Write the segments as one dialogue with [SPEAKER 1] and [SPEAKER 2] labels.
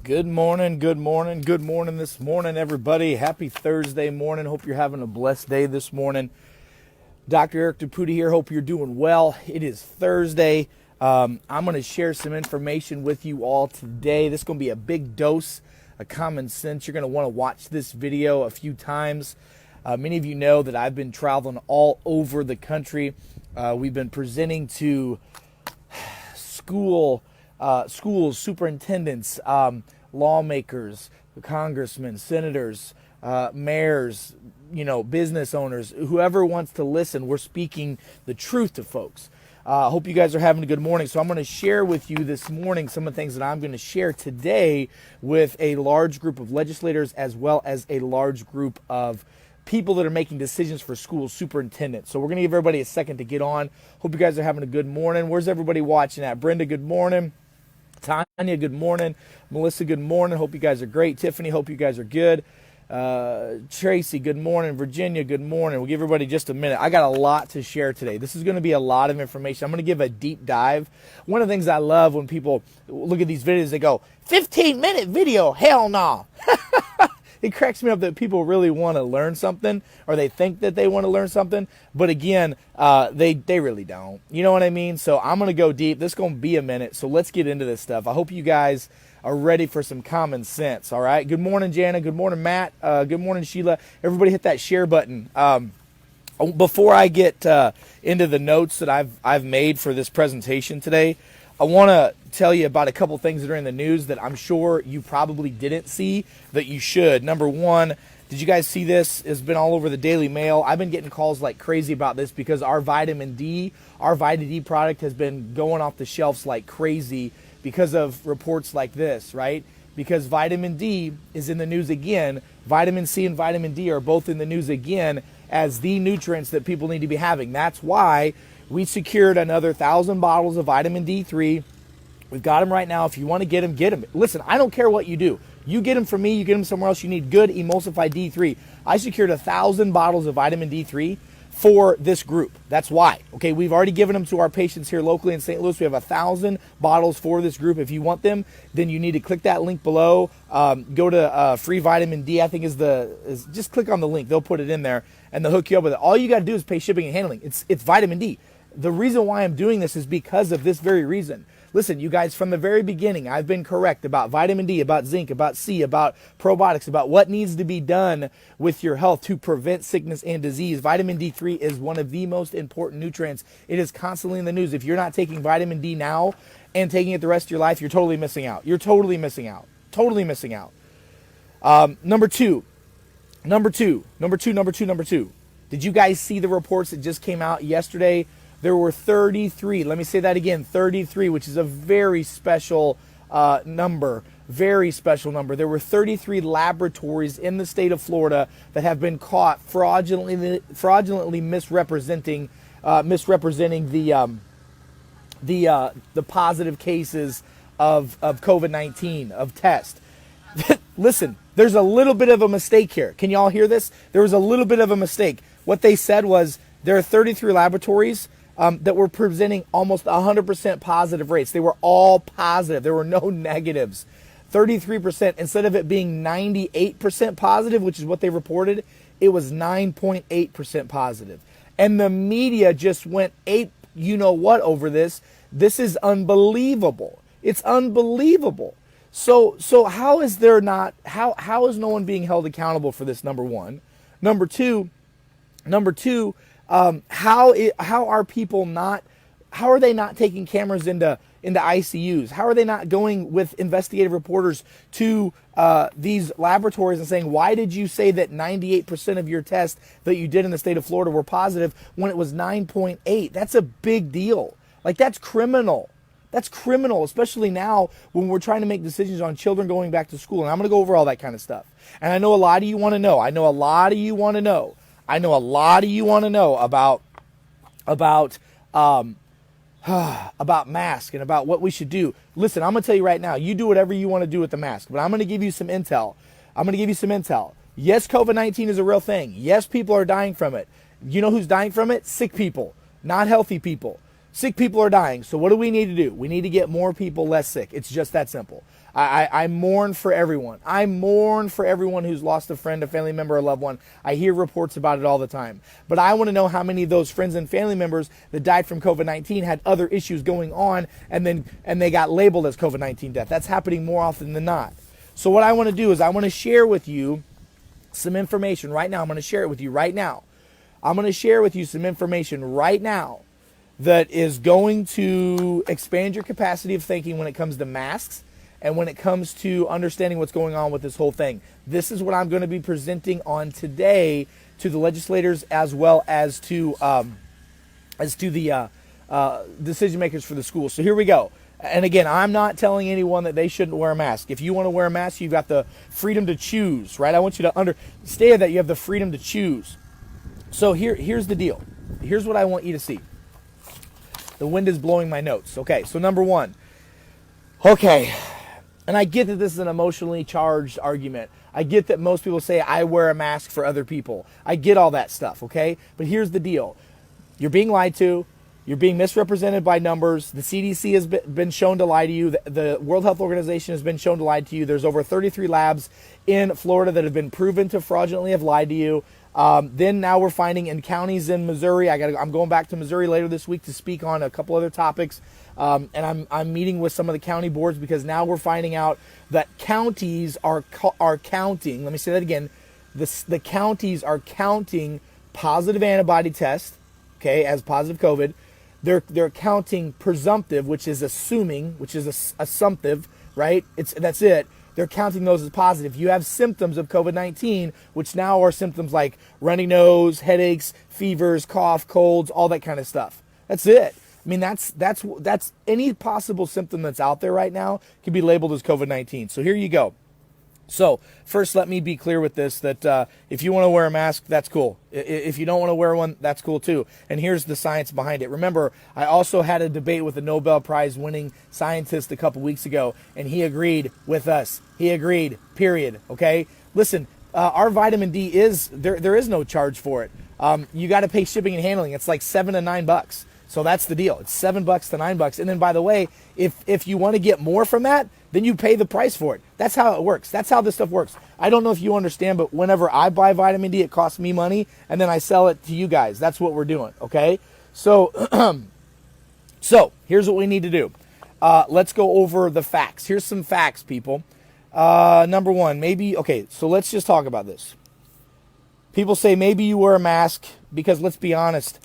[SPEAKER 1] Good morning, good morning, good morning this morning, everybody. Happy Thursday morning. Hope you're having a blessed day this morning. Dr. Eric Nepute here. Hope you're doing well. It is Thursday. I'm going to share some information with you all today. This is going to be a big dose of common sense. You're going to want to watch this video a few times. Many of you know that I've been traveling all over the country. We've been presenting to schools, superintendents, lawmakers, congressmen, senators, mayors, business owners, whoever wants to listen. We're speaking the truth to folks. I hope you guys are having a good morning. So I'm going to share with you this morning some of the things that I'm going to share today with a large group of legislators as well as a large group of people that are making decisions for school superintendents. So we're going to give everybody a second to get on. Hope you guys are having a good morning. Where's everybody watching at? Brenda, good morning. Tanya, good morning. Melissa, good morning. Hope you guys are great. Tiffany, hope you guys are good. Tracy, good morning. Virginia, good morning. We'll give everybody just a minute. I got a lot to share today. This is going to be a lot of information. I'm going to give a deep dive. One of the things I love when people look at these videos, they go, 15-minute video, hell no. It cracks me up that people really want to learn something, or they think that they want to learn something, but again, they really don't. You know what I mean? So I'm going to go deep. This is going to be a minute, so let's get into this stuff. I hope you guys are ready for some common sense, all right? Good morning, Jana. Good morning, Matt. Good morning, Sheila. Everybody hit that share button. Before I get into the notes that I've made for this presentation today, I want to tell you about a couple things that are in the news that I'm sure you probably didn't see that you should. Number one, did you guys see this? It's been all over the Daily Mail. I've been getting calls like crazy about this because our vitamin D product has been going off the shelves like crazy because of reports like this, right? Because vitamin D is in the news again. Vitamin C and vitamin D are both in the news again as the nutrients that people need to be having. That's why we secured another 1,000 bottles of vitamin D3. We've got them right now. If you want to get them, get them. Listen, I don't care what you do. You get them from me, you get them somewhere else. You need good emulsified D3. I secured 1,000 bottles of vitamin D3 for this group. That's why. Okay, we've already given them to our patients here locally in St. Louis. We have 1,000 bottles for this group. If you want them, then you need to click that link below. Go to free vitamin D, I think is just click on the link. They'll put it in there and they'll hook you up with it. All you got to do is pay shipping and handling. It's vitamin D. The reason why I'm doing this is because of this very reason. Listen, you guys, from the very beginning, I've been correct about vitamin D, about zinc, about C, about probiotics, about what needs to be done with your health to prevent sickness and disease. Vitamin D3 is one of the most important nutrients. It is constantly in the news. If you're not taking vitamin D now and taking it the rest of your life, you're totally missing out. You're totally missing out. Totally missing out. Number two. Did you guys see the reports that just came out yesterday? There were 33, let me say that again, 33, which is a very special number, very special number. There were 33 laboratories in the state of Florida that have been caught fraudulently misrepresenting the positive cases of COVID-19, of test. Listen, there's a little bit of a mistake here. Can y'all hear this? There was a little bit of a mistake. What they said was there are 33 laboratories that were presenting almost 100% positive rates. They were all positive. There were no negatives. 33%, instead of it being 98% positive, which is what they reported, it was 9.8% positive. And the media just went ape, you know what, over this. This is unbelievable. It's unbelievable. So how is there not, how is no one being held accountable for this, number one? Number two, how are people not, how are they not taking cameras into ICUs? How are they not going with investigative reporters to these laboratories and saying, why did you say that 98% of your tests that you did in the state of Florida were positive when it was 9.8? That's a big deal. Like, that's criminal. That's criminal, especially now when we're trying to make decisions on children going back to school. And I'm going to go over all that kind of stuff. And I know a lot of you want to know. I know a lot of you want to know about mask and about what we should do. Listen, I'm going to tell you right now, you do whatever you want to do with the mask, but I'm going to give you some intel. Yes, COVID-19 is a real thing. Yes, people are dying from it. You know who's dying from it? Sick people, not healthy people. Sick people are dying. So what do we need to do? We need to get more people less sick. It's just that simple. I mourn for everyone. I mourn for everyone who's lost a friend, a family member, a loved one. I hear reports about it all the time. But I want to know how many of those friends and family members that died from COVID-19 had other issues going on and they got labeled as COVID-19 death. That's happening more often than not. So what I want to do is I want to share with you some information right now. I'm going to share it with you right now. I'm going to share with you some information right now that is going to expand your capacity of thinking when it comes to masks and when it comes to understanding what's going on with this whole thing. This is what I'm going to be presenting on today to the legislators as well as to the decision makers for the schools. So here we go. And again, I'm not telling anyone that they shouldn't wear a mask. If you want to wear a mask, you've got the freedom to choose, right? I want you to understand that you have the freedom to choose. So here's the deal. Here's what I want you to see. The wind is blowing my notes. Okay, so number one. Okay, and I get that this is an emotionally charged argument. I get that most people say, I wear a mask for other people. I get all that stuff, okay? But here's the deal. You're being lied to. You're being misrepresented by numbers. The CDC has been shown to lie to you. The World Health Organization has been shown to lie to you. There's over 33 labs in Florida that have been proven to fraudulently have lied to you. Then now we're finding in counties in Missouri. I'm going back to Missouri later this week to speak on a couple other topics. And I'm meeting with some of the county boards because now we're finding out that counties are counting. Let me say that again. The counties are counting positive antibody tests, okay, as positive COVID. They're counting presumptive, which is assuming, which is assumptive, right? That's it. They're counting those as positive. You have symptoms of COVID-19, which now are symptoms like runny nose, headaches, fevers, cough, colds, all that kind of stuff. That's it. I mean, that's any possible symptom that's out there right now can be labeled as COVID-19. So here you go. So first, let me be clear with this, that if you want to wear a mask, that's cool. If you don't want to wear one, that's cool too. And here's the science behind it. Remember, I also had a debate with a Nobel Prize winning scientist a couple weeks ago, and he agreed with us. He agreed, period. Okay? Listen, our vitamin D there is no charge for it. You got to pay shipping and handling. It's like $7 to $9. So that's the deal. It's $7 to $9. And then, by the way, if you want to get more from that, then you pay the price for it. That's how it works. That's how this stuff works. I don't know if you understand, but whenever I buy vitamin D, it costs me money, and then I sell it to you guys. That's what we're doing, okay? So, so here's what we need to do. Let's go over the facts. Here's some facts, people. Number one, so let's just talk about this. People say maybe you wear a mask because, let's be honest,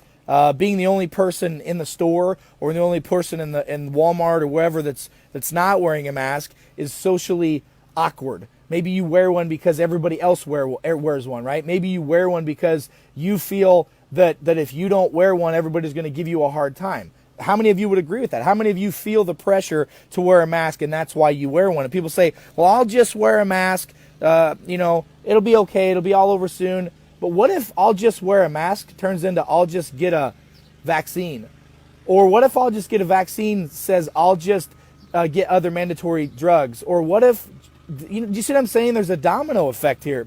[SPEAKER 1] being the only person in the store or the only person in Walmart or wherever that's not wearing a mask is socially awkward. Maybe you wear one because everybody else wears one, right? Maybe you wear one because you feel that if you don't wear one, everybody's going to give you a hard time. How many of you would agree with that? How many of you feel the pressure to wear a mask and that's why you wear one? And people say, well, I'll just wear a mask. It'll be okay. It'll be all over soon. But what if I'll just wear a mask turns into I'll just get a vaccine? Or what if I'll just get a vaccine says I'll just get other mandatory drugs? Or what if, do you see what I'm saying? There's a domino effect here.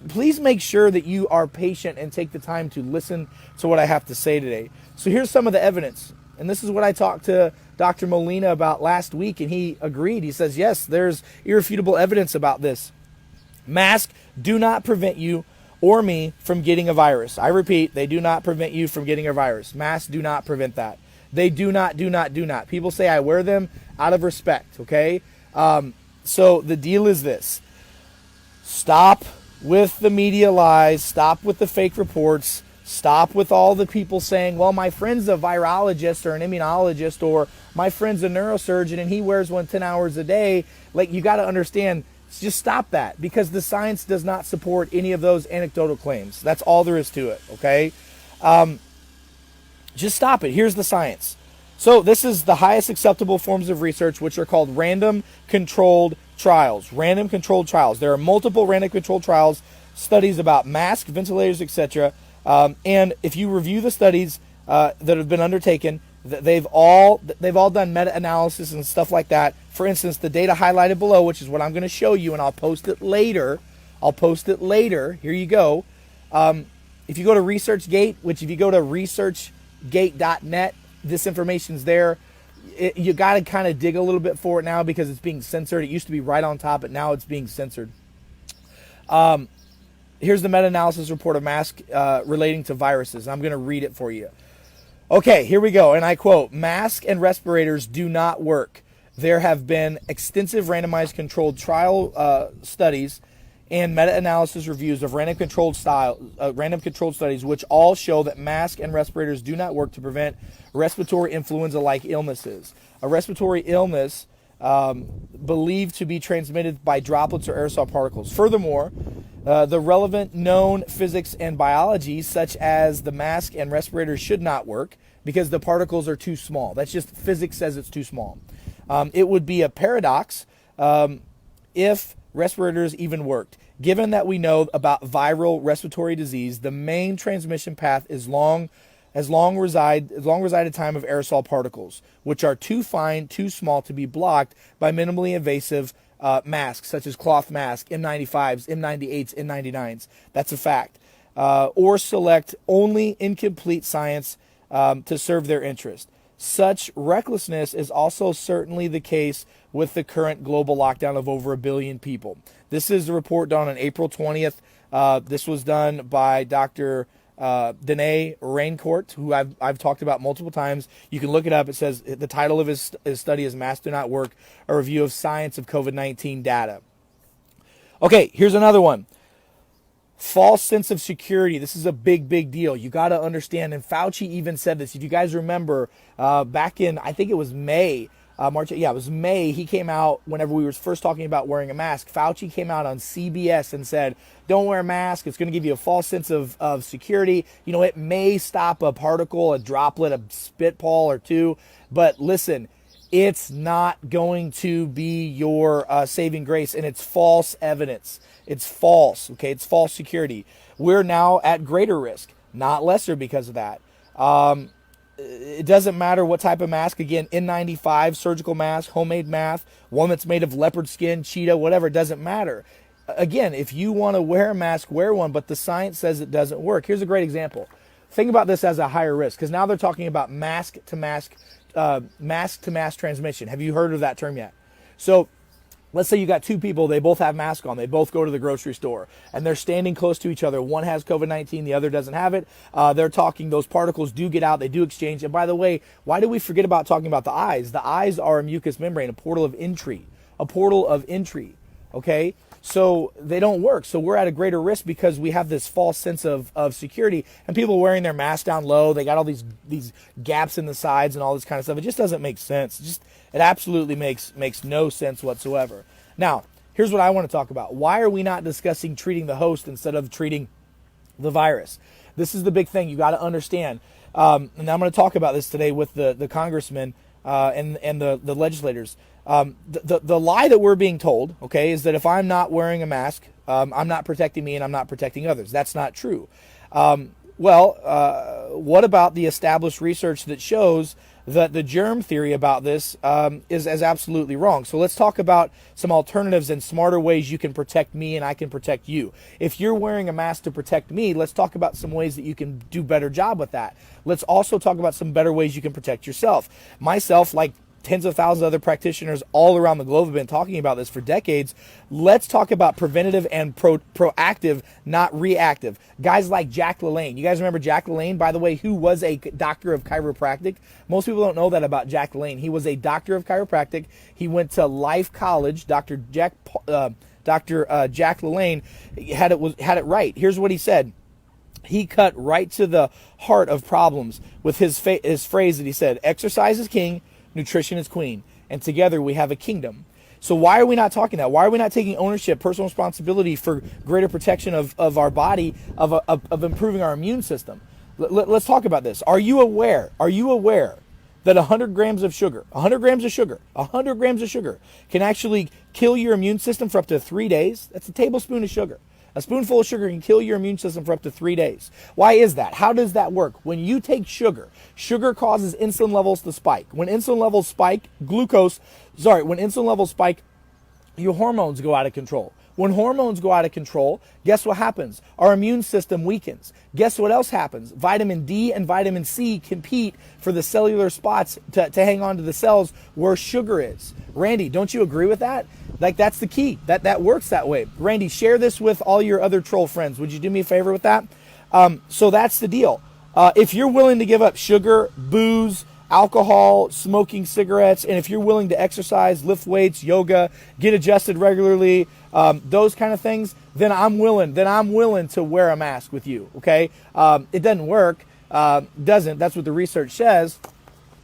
[SPEAKER 1] Please make sure that you are patient and take the time to listen to what I have to say today. So here's some of the evidence. And this is what I talked to Dr. Molina about last week, and he agreed. He says, yes, there's irrefutable evidence about this. Masks do not prevent you or me from getting a virus. I repeat, they do not prevent you from getting a virus. Masks do not prevent that. They do not. People say I wear them out of respect, okay? So the deal is this. Stop with the media lies. Stop with the fake reports. Stop with all the people saying, well, my friend's a virologist or an immunologist, or my friend's a neurosurgeon and he wears one 10 hours a day. Like, you got to understand, just stop that, because the science does not support any of those anecdotal claims. That's all there is to it, okay? Just stop it. Here's the science. So this is the highest acceptable forms of research, which are called random controlled trials. Random controlled trials. There are multiple random controlled trials, studies about masks, ventilators, etc. And if you review the studies that have been undertaken, they've all done meta-analysis and stuff like that. For instance, the data highlighted below, which is what I'm going to show you, and I'll post it later. Here you go. If you go to ResearchGate, which if you go to researchgate.net this information's there. You got to kind of dig a little bit for it now because it's being censored. It used to be right on top, but now it's being censored. Here's the meta-analysis report of masks relating to viruses. I'm going to read it for you. Okay, here we go. And I quote, "Masks and respirators do not work. There have been extensive randomized controlled trial studies and meta-analysis reviews of random controlled studies which all show that masks and respirators do not work to prevent respiratory influenza-like illnesses. A respiratory illness believed to be transmitted by droplets or aerosol particles. Furthermore, the relevant known physics and biology, such as the mask and respirators, should not work because the particles are too small. That's just physics says it's too small. It would be a paradox if respirators even worked. Given that we know about viral respiratory disease, the main transmission path is long resided time of aerosol particles, which are too fine, too small to be blocked by minimally invasive masks, such as cloth masks, N95s, N98s, N99s. That's a fact. Or select only incomplete science to serve their interest. Such recklessness is also certainly the case with the current global lockdown of over 1 billion people. This is a report done on April 20th. This was done by Dr. Danae Raincourt, who I've talked about multiple times. You can look it up. It says the title of his study is "Masks Do Not Work, a Review of Science of COVID-19 Data." Okay, here's another one. False sense of security. This is a big, big deal. You got to understand, and Fauci even said this. If you guys remember, back in, I think it was May, March, yeah, it was May, he came out whenever we were first talking about wearing a mask. Fauci came out on CBS and said, don't wear a mask. It's going to give you a false sense of security. You know, it may stop a particle, a droplet, a spitball or two, but listen, it's not going to be your saving grace, and it's false evidence. It's false, okay? It's false security. We're now at greater risk, not lesser because of that. It doesn't matter what type of mask. Again, N95, surgical mask, homemade mask, one that's made of leopard skin, cheetah, whatever, it doesn't matter. Again, if you want to wear a mask, wear one, but the science says it doesn't work. Here's a great example. Think about this as a higher risk, because now they're talking about mask to mask transmission. Have you heard of that term yet? So let's say you got two people, they both have masks on, they both go to the grocery store, and they're standing close to each other. One has COVID-19, the other doesn't have it. They're talking, those particles do get out, they do exchange. And by the way, why do we forget about talking about the eyes? The eyes are a mucous membrane, a portal of entry, okay? So they don't work. So we're at a greater risk because we have this false sense of security, and people wearing their masks down low. They got all these gaps in the sides and all this kind of stuff. It just doesn't make sense. It absolutely makes no sense whatsoever. Now, here's what I want to talk about. Why are we not discussing treating the host instead of treating the virus? This is the big thing you got to understand. And I'm going to talk about this today with the congressmen and the legislators. The lie that we're being told, okay, is that if I'm not wearing a mask, I'm not protecting me and I'm not protecting others. That's not true. What about the established research that shows that the germ theory about this is absolutely wrong? So let's talk about some alternatives and smarter ways you can protect me and I can protect you. If you're wearing a mask to protect me, let's talk about some ways that you can do a better job with that. Let's also talk about some better ways you can protect yourself. Myself, like tens of thousands of other practitioners all around the globe have been talking about this for decades. Let's talk about preventative and proactive, not reactive. Guys like Jack LaLanne. You guys remember Jack LaLanne, by the way, who was a doctor of chiropractic? Most people don't know that about Jack LaLanne. He was a doctor of chiropractic. He went to Life College. Dr. Jack LaLanne had it right. Here's what he said. He cut right to the heart of problems with his phrase that he said, "Exercise is king, nutrition is queen, and together we have a kingdom." So why are we not talking that? Why are we not taking ownership, personal responsibility for greater protection of our body, of improving our immune system? Let's talk about this. Are you aware that 100 grams of sugar can actually kill your immune system for up to 3 days? That's a tablespoon of sugar. A spoonful of sugar can kill your immune system for up to 3 days. Why is that? How does that work? When you take sugar causes insulin levels to spike. When insulin levels spike, your hormones go out of control. When hormones go out of control, guess what happens? Our immune system weakens. Guess what else happens? Vitamin D and vitamin C compete for the cellular spots to hang on to the cells where sugar is. Randy, don't you agree with that? Like, that's the key. That works that way. Randy, share this with all your other troll friends. Would you do me a favor with that? So that's the deal. If you're willing to give up sugar, booze, alcohol, smoking cigarettes, and if you're willing to exercise, lift weights, yoga, get adjusted regularly, those kind of things, then I'm willing to wear a mask with you. Okay. It doesn't work. Doesn't. That's what the research says.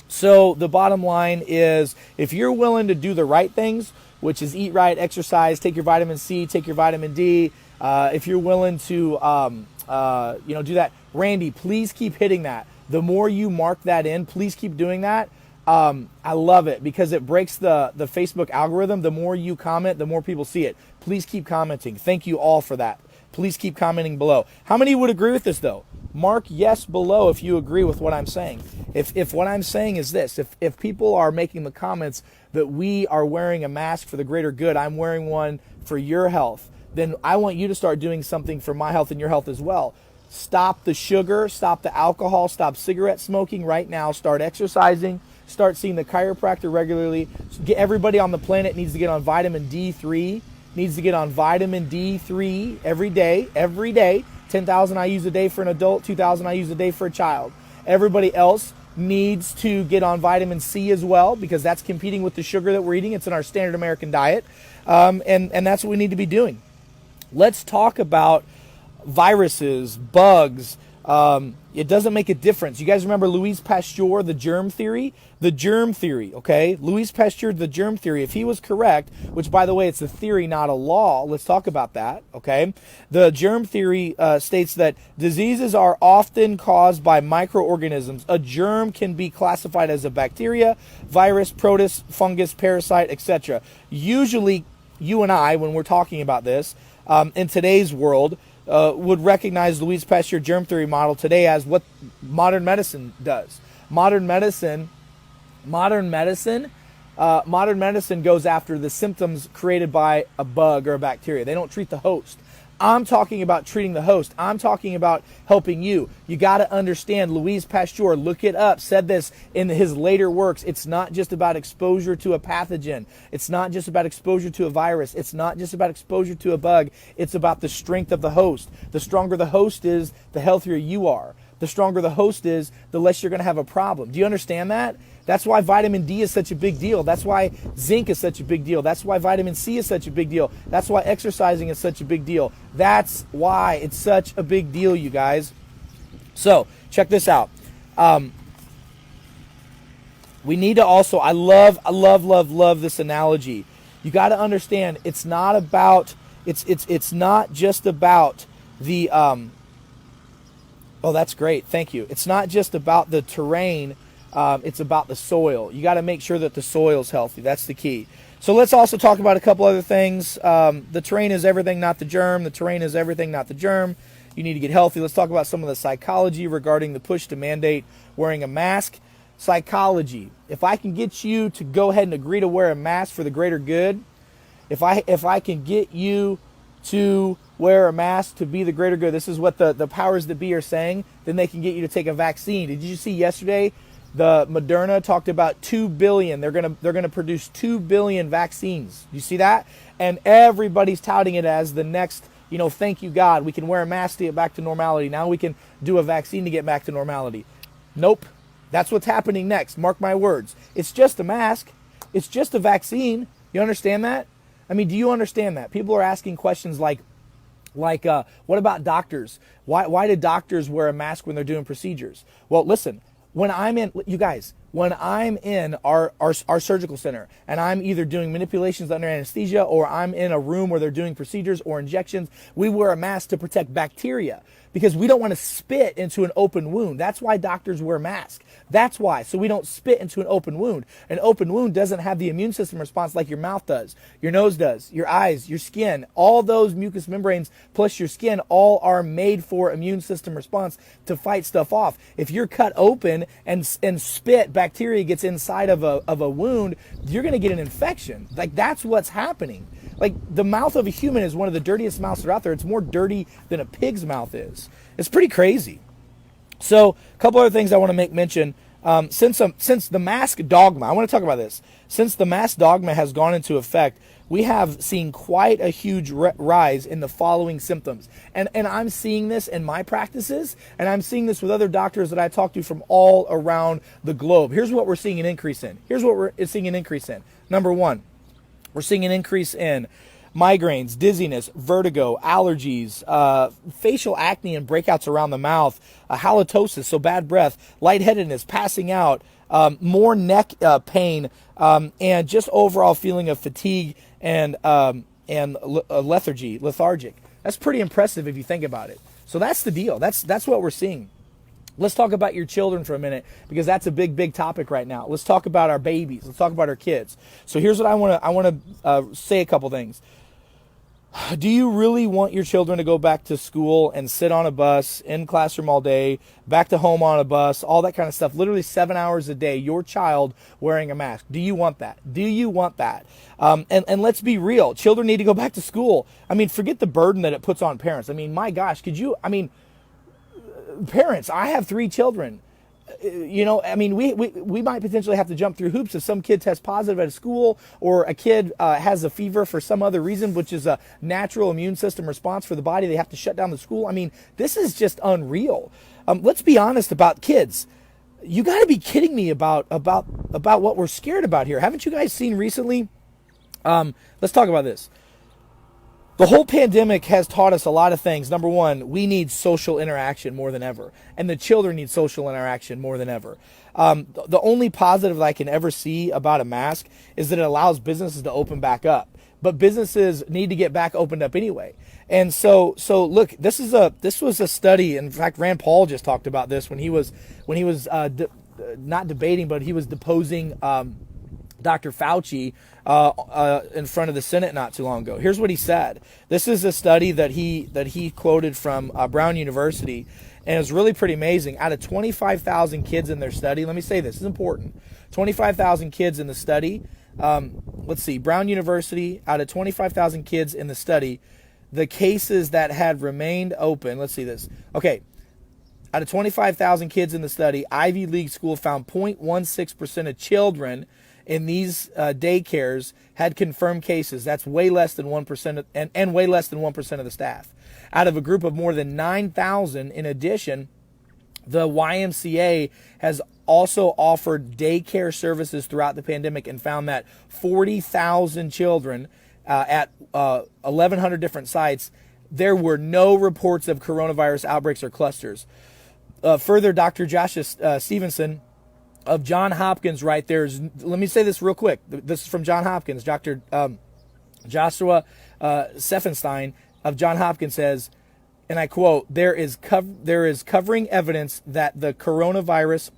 [SPEAKER 1] So the bottom line is, if you're willing to do the right things, which is eat right, exercise, take your vitamin C, take your vitamin D, if you're willing to, do that, Randy, please keep hitting that. The more you mark that in, please keep doing that. I love it because it breaks the Facebook algorithm. The more you comment, the more people see it. Please keep commenting. Thank you all for that. Please keep commenting below. How many would agree with this though? Mark yes below if you agree with what I'm saying. If what I'm saying is this, if people are making the comments that we are wearing a mask for the greater good, I'm wearing one for your health, then I want you to start doing something for my health and your health as well. Stop the sugar, stop the alcohol, stop cigarette smoking right now, start exercising, start seeing the chiropractor regularly. Get everybody on the planet needs to get on vitamin D3, needs to get on vitamin D3 every day, 10,000 IUs a day for an adult, 2,000 IUs a day for a child. Everybody else needs to get on vitamin C as well, because that's competing with the sugar that we're eating. It's in our standard American diet, and that's what we need to be doing. Let's talk about viruses, bugs. It doesn't make a difference. You guys remember Louis Pasteur, the germ theory? The germ theory, okay? Louis Pasteur, the germ theory. If he was correct, which, by the way, it's a theory, not a law. Let's talk about that, okay? The germ theory states that diseases are often caused by microorganisms. A germ can be classified as a bacteria, virus, protist, fungus, parasite, etc. Usually, you and I, when we're talking about this, in today's world, would recognize Louis Pasteur germ theory model today as what modern medicine does. Modern medicine goes after the symptoms created by a bug or a bacteria. They don't treat the host. I'm talking about treating the host. I'm talking about helping you. You got to understand, Louis Pasteur, look it up, said this in his later works. It's not just about exposure to a pathogen. It's not just about exposure to a virus. It's not just about exposure to a bug. It's about the strength of the host. The stronger the host is, the healthier you are. The stronger the host is, the less you're going to have a problem. Do you understand that? That's why vitamin D is such a big deal. That's why zinc is such a big deal. That's why vitamin C is such a big deal. That's why exercising is such a big deal. That's why it's such a big deal, you guys. So, check this out. We need to also, I love this analogy. You got to understand, it's not about, it's not just about the, oh, that's great. Thank you. It's not just about the terrain. It's about the soil. You got to make sure that the soil's healthy. That's the key. So let's also talk about a couple other things. The terrain is everything, not the germ. The terrain is everything, not the germ. You need to get healthy. Let's talk about some of the psychology regarding the push to mandate wearing a mask. Psychology. If I can get you to go ahead and agree to wear a mask for the greater good, if I can get you to wear a mask to be the greater good, this is what the powers that be are saying, then they can get you to take a vaccine. Did you see yesterday the Moderna talked about 2 billion. They're gonna produce 2 billion vaccines. You see that? And everybody's touting it as the next, thank you God, we can wear a mask to get back to normality. Now we can do a vaccine to get back to normality. Nope. That's what's happening next. Mark my words. It's just a mask. It's just a vaccine. You understand that? I mean, do you understand that? People are asking questions like what about doctors? Why do doctors wear a mask when they're doing procedures? Well, listen, when I'm in our surgical center and I'm either doing manipulations under anesthesia or I'm in a room where they're doing procedures or injections, we wear a mask to protect bacteria because we don't want to spit into an open wound. That's why doctors wear masks. That's why. So we don't spit into an open wound. An open wound doesn't have the immune system response like your mouth does, your nose does, your eyes, your skin. All those mucous membranes plus your skin all are made for immune system response to fight stuff off. If you're cut open and spit, bacteria gets inside of a wound, you're going to get an infection. Like, that's what's happening. Like, the mouth of a human is one of the dirtiest mouths that are out there. It's more dirty than a pig's mouth is. It's pretty crazy. So, a couple other things I want to make mention. Since the mask dogma, I want to talk about this. Since the mask dogma has gone into effect, we have seen quite a huge rise in the following symptoms. And I'm seeing this in my practices, and I'm seeing this with other doctors that I talk to from all around the globe. Here's what we're seeing an increase in. Number one, we're seeing an increase in migraines, dizziness, vertigo, allergies, facial acne and breakouts around the mouth, halitosis, so bad breath, lightheadedness, passing out, more neck pain, and just overall feeling of fatigue and lethargic. That's pretty impressive if you think about it. So that's the deal. That's what we're seeing. Let's talk about your children for a minute, because that's a big topic right now. Let's talk about our babies. Let's talk about our kids. So here's what I want to say a couple things. Do you really want your children to go back to school and sit on a bus, in classroom all day, back to home on a bus, all that kind of stuff, literally 7 hours a day, your child wearing a mask? Do you want that? Do you want that? And let's be real. Children need to go back to school. I mean, forget the burden that it puts on parents. I mean, my gosh, parents, I have 3 children. We might potentially have to jump through hoops if some kid tests positive at a school, or a kid has a fever for some other reason, which is a natural immune system response for the body. They have to shut down the school. I mean, this is just unreal. Let's be honest about kids. You got to be kidding me about what we're scared about here. Haven't you guys seen recently? Let's talk about this. The whole pandemic has taught us a lot of things. Number one, we need social interaction more than ever. And the children need social interaction more than ever. The only positive that I can ever see about a mask is that it allows businesses to open back up. But businesses need to get back opened up anyway. And so look, this was a study. In fact, Rand Paul just talked about this when he was not debating, but he was deposing Dr. Fauci in front of the Senate not too long ago. Here's what he said. This is a study that he quoted from Brown University, and it's really pretty amazing. Out of 25,000 kids in their study, let me say this is important. 25,000 kids in the study. Let's see, Brown University, out of 25,000 kids in the study, the cases that had remained open, let's see this. Okay, out of 25,000 kids in the study, Ivy League school found 0.16% of children in these daycares had confirmed cases. That's way less than 1%, and way less than 1% of the staff. Out of a group of more than 9,000, in addition, the YMCA has also offered daycare services throughout the pandemic and found that 40,000 children at 1,100 different sites, there were no reports of coronavirus outbreaks or clusters. Further, Dr. Joshua Stevenson of John Hopkins right there. Let me say this real quick. This is from John Hopkins. Dr. Joshua Steffenstein of John Hopkins says, and I quote, there is covering evidence that the coronavirus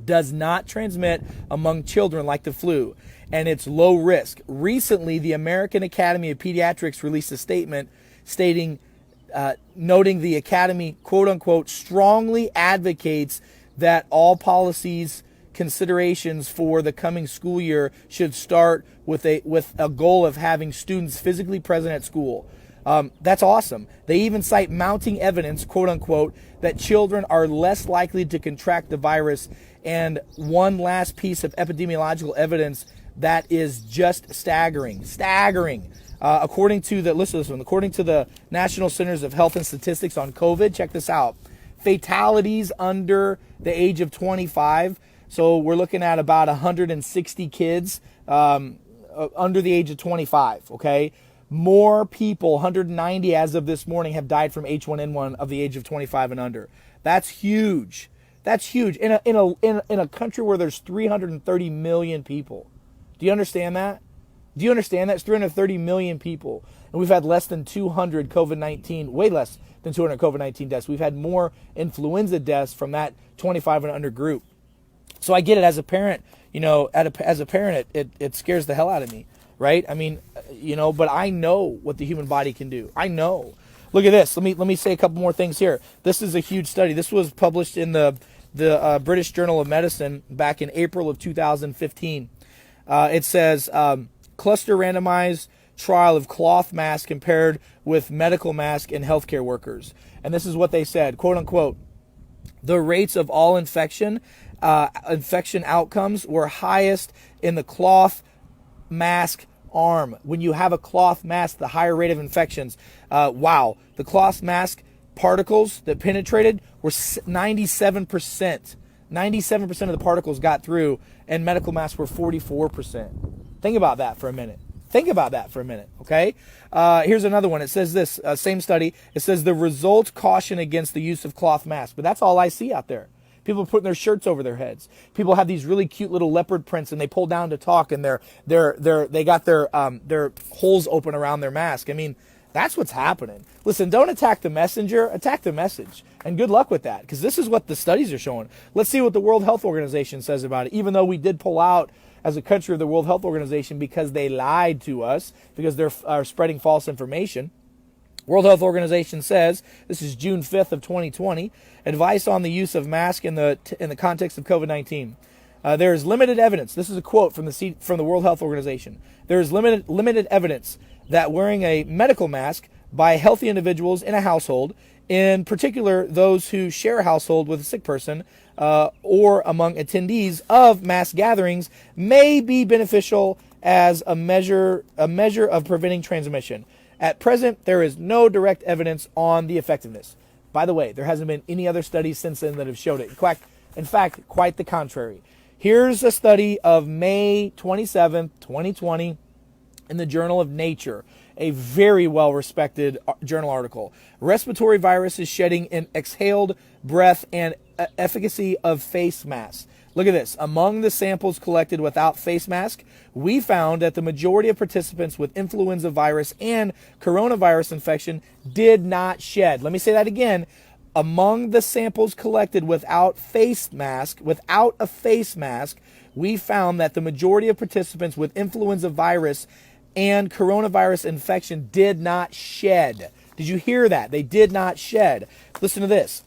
[SPEAKER 1] does not transmit among children like the flu, and it's low risk. Recently, the American Academy of Pediatrics released a statement stating, noting the Academy, quote unquote, strongly advocates that all policies considerations for the coming school year should start with a goal of having students physically present at school. That's awesome. They even cite mounting evidence, quote unquote, that children are less likely to contract the virus. And one last piece of epidemiological evidence that is just staggering. According to the National Centers of Health and Statistics on COVID, check this out. Fatalities under the age of 25. So we're looking at about 160 kids under the age of 25, okay? More people, 190 as of this morning, have died from H1N1 of the age of 25 and under. That's huge. That's huge. In a country where there's 330 million people. Do you understand that? Do you understand that? It's 330 million people. And we've had less than 200 COVID-19, way less than 200 COVID-19 deaths. We've had more influenza deaths from that 25 and under group. So I get it as a parent, as a parent, it scares the hell out of me, right? I mean, but I know what the human body can do. I know. Look at this. Let me say a couple more things here. This is a huge study. This was published in the British Journal of Medicine back in April of 2015. It says, cluster randomized trial of cloth masks compared with medical masks in healthcare workers. And this is what they said, quote unquote, the rates of all infection outcomes were highest in the cloth mask arm. When you have a cloth mask, the higher rate of infections. Wow. The cloth mask particles that penetrated were 97%. 97% of the particles got through, and medical masks were 44%. Think about that for a minute. Okay? Here's another one. It says this, same study. It says the results caution against the use of cloth masks. But that's all I see out there. People putting their shirts over their heads. People have these really cute little leopard prints, and they pull down to talk, and they got their holes open around their mask. I mean, that's what's happening. Listen, don't attack the messenger, attack the message. And good luck with that, because this is what the studies are showing. Let's see what the World Health Organization says about it, even though we did pull out as a country of the World Health Organization because they lied to us, because they're spreading false information. World Health Organization says, this is June 5th of 2020, advice on the use of masks in the context of COVID-19. There is limited evidence. This is a quote from the World Health Organization. There is limited evidence that wearing a medical mask by healthy individuals in a household, in particular those who share a household with a sick person, or among attendees of mass gatherings, may be beneficial as a measure of preventing transmission. At present, there is no direct evidence on the effectiveness. By the way, there hasn't been any other studies since then that have showed it. In fact, quite the contrary. Here's a study of May 27th, 2020 in the Journal of Nature, a very well-respected journal article. Respiratory viruses shedding in exhaled breath and efficacy of face masks. Look at this. Among the samples collected without face mask, we found that the majority of participants with influenza virus and coronavirus infection did not shed. Let me say that again. Among the samples collected without a face mask, we found that the majority of participants with influenza virus and coronavirus infection did not shed. Did you hear that? They did not shed. Listen to this.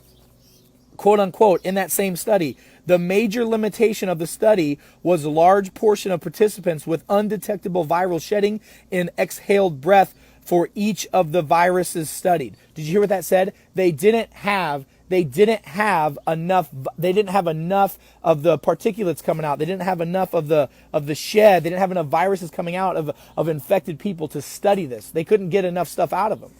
[SPEAKER 1] Quote unquote, in that same study, the major limitation of the study was a large portion of participants with undetectable viral shedding in exhaled breath for each of the viruses studied. Did you hear what that said? They didn't have enough of the particulates coming out. They didn't have enough of the shed. They didn't have enough viruses coming out of infected people to study this. They couldn't get enough stuff out of them.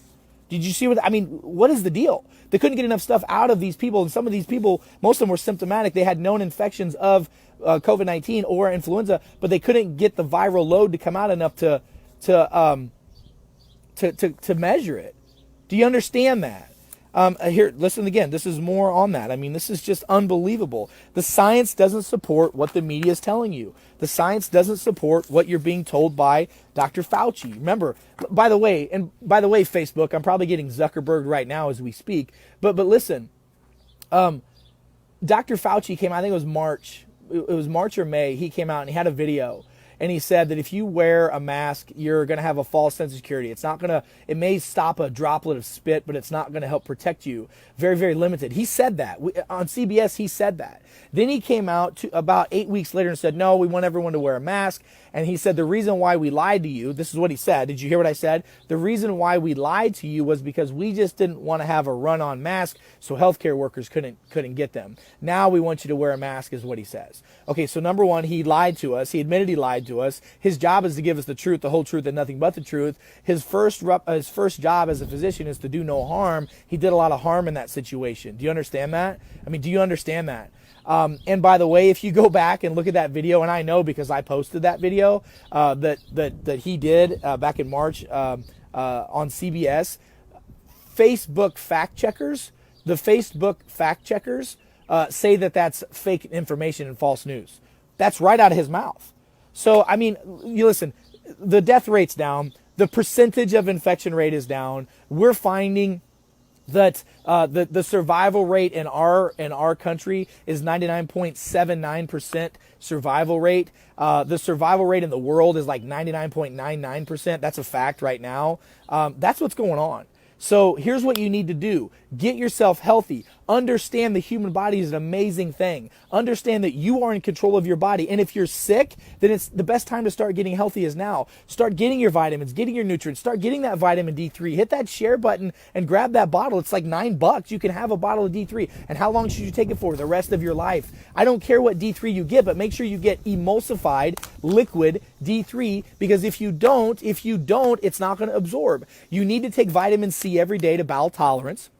[SPEAKER 1] Did you see what is the deal? They couldn't get enough stuff out of these people, and some of these people, most of them were symptomatic. They had known infections of COVID-19 or influenza, but they couldn't get the viral load to come out enough to measure it. Do you understand that? Here, listen again. This is more on that. I mean, this is just unbelievable. The science doesn't support what the media is telling you. The science doesn't support what you're being told by Dr. Fauci. Remember, by the way, Facebook, I'm probably getting Zuckerberg right now as we speak. But listen, Dr. Fauci came, I think it was March. It was March or May. He came out and he had a video. And he said that if you wear a mask, you're going to have a false sense of security. It may stop a droplet of spit, but it's not going to help protect you. Very, very limited. He said that. On CBS, he said that. Then he came out about 8 weeks later and said, no, we want everyone to wear a mask. And he said, the reason why we lied to you, this is what he said. Did you hear what I said? The reason why we lied to you was because we just didn't want to have a run on masks so healthcare workers couldn't get them. Now we want you to wear a mask is what he says. Okay, so number one, he lied to us. He admitted he lied to us. His job is to give us the truth, the whole truth, and nothing but the truth. His first job as a physician is to do no harm. He did a lot of harm in that situation. Do you understand that? I mean, do you understand that? And by the way, if you go back and look at that video, and I know because I posted that video that he did back in March on CBS, Facebook fact checkers say that that's fake information and false news. That's right out of his mouth. So, I mean, you listen, the death rate's down. The percentage of infection rate is down. We're finding that the survival rate in our country is 99.79% survival rate. The survival rate in the world is like 99.99%. That's a fact right now. That's what's going on. So here's what you need to do. Get yourself healthy. Understand the human body is an amazing thing. Understand that you are in control of your body. And if you're sick, then it's the best time to start getting healthy is now. Start getting your vitamins, getting your nutrients, start getting that vitamin D3. Hit that share button and grab that bottle. It's like $9. You can have a bottle of D3. And how long should you take it for? The rest of your life. I don't care what D3 you get, but make sure you get emulsified liquid D3, because if you don't, it's not going to absorb. You need to take vitamin C every day to bowel tolerance,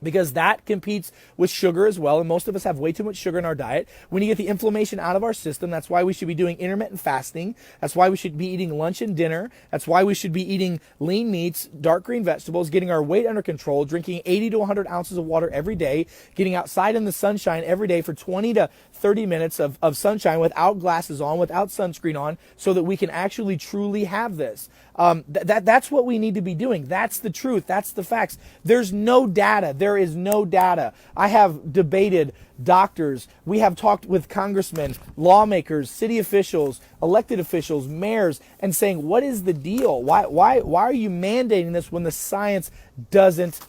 [SPEAKER 1] because that competes with sugar as well, and most of us have way too much sugar in our diet. We need to get the inflammation out of our system. That's why we should be doing intermittent fasting. That's why we should be eating lunch and dinner. That's why we should be eating lean meats, dark green vegetables, getting our weight under control, drinking 80 to 100 ounces of water every day, getting outside in the sunshine every day for 20 to 30 minutes of sunshine without glasses on, without sunscreen on, so that we can actually truly have this. That's what we need to be doing. That's the truth. That's the facts. There's no data. There is no data. I have debated doctors. We have talked with congressmen, lawmakers, city officials, elected officials, mayors, and saying, what is the deal? Why are you mandating this when the science doesn't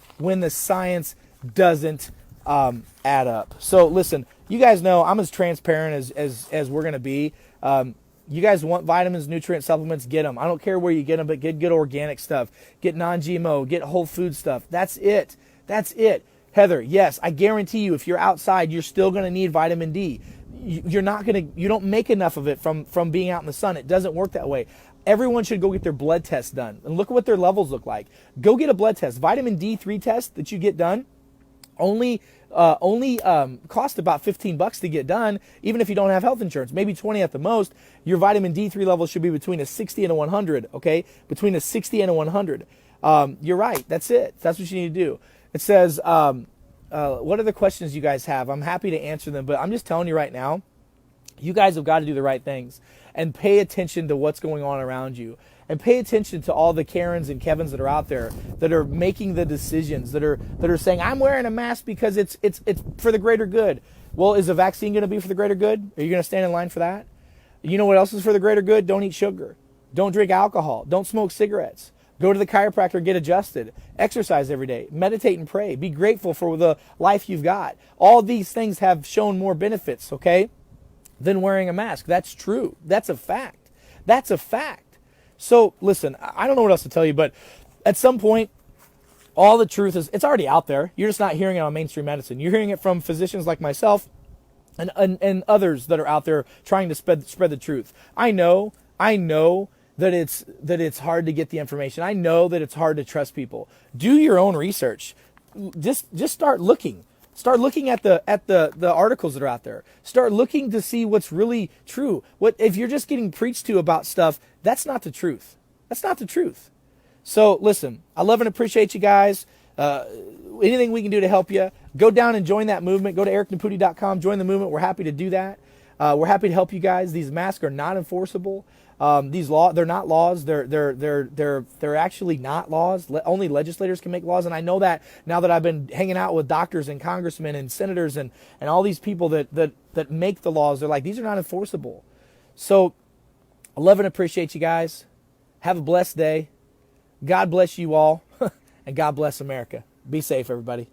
[SPEAKER 1] add up? So listen, you guys know I'm as transparent as we're going to be. You guys want vitamins, nutrient supplements, get them. I don't care where you get them, but get good organic stuff. Get non-GMO, get whole food stuff. That's it. That's it. Heather, yes, I guarantee you if you're outside, you're still going to need vitamin D. You don't make enough of it from being out in the sun. It doesn't work that way. Everyone should go get their blood test done and look at what their levels look like. Go get a blood test. Vitamin D3 test that you get done only cost about $15 to get done, even if you don't have health insurance, maybe 20 at the most. Your vitamin D3 level should be between a 60 and a 100, okay? Between a 60 and a 100. You're right. That's it. That's what you need to do. It says, what are the questions you guys have? I'm happy to answer them, but I'm just telling you right now, you guys have got to do the right things and pay attention to what's going on around you. And pay attention to all the Karens and Kevins that are out there that are making the decisions, that are saying, I'm wearing a mask because it's for the greater good. Well, is a vaccine going to be for the greater good? Are you going to stand in line for that? You know what else is for the greater good? Don't eat sugar. Don't drink alcohol. Don't smoke cigarettes. Go to the chiropractor and get adjusted. Exercise every day. Meditate and pray. Be grateful for the life you've got. All these things have shown more benefits, okay, than wearing a mask. That's true. That's a fact. That's a fact. So listen, I don't know what else to tell you, but at some point, all the truth it's already out there. You're just not hearing it on mainstream medicine. You're hearing it from physicians like myself and others that are out there trying to spread the truth. I know that it's hard to get the information. I know that it's hard to trust people. Do your own research. Just start looking. Start looking at the articles that are out there. Start looking to see what's really true. What if you're just getting preached to about stuff? That's not the truth. That's not the truth. So listen, I love and appreciate you guys. Anything we can do to help you, go down and join that movement. Go to ericnepute.com, join the movement. We're happy to do that. We're happy to help you guys. These masks are not enforceable. They're not laws. They're actually not laws. Only legislators can make laws. And I know that now that I've been hanging out with doctors and congressmen and senators and all these people that make the laws, they're like, these are not enforceable. So I love and appreciate you guys. Have a blessed day. God bless you all. And God bless America. Be safe, everybody.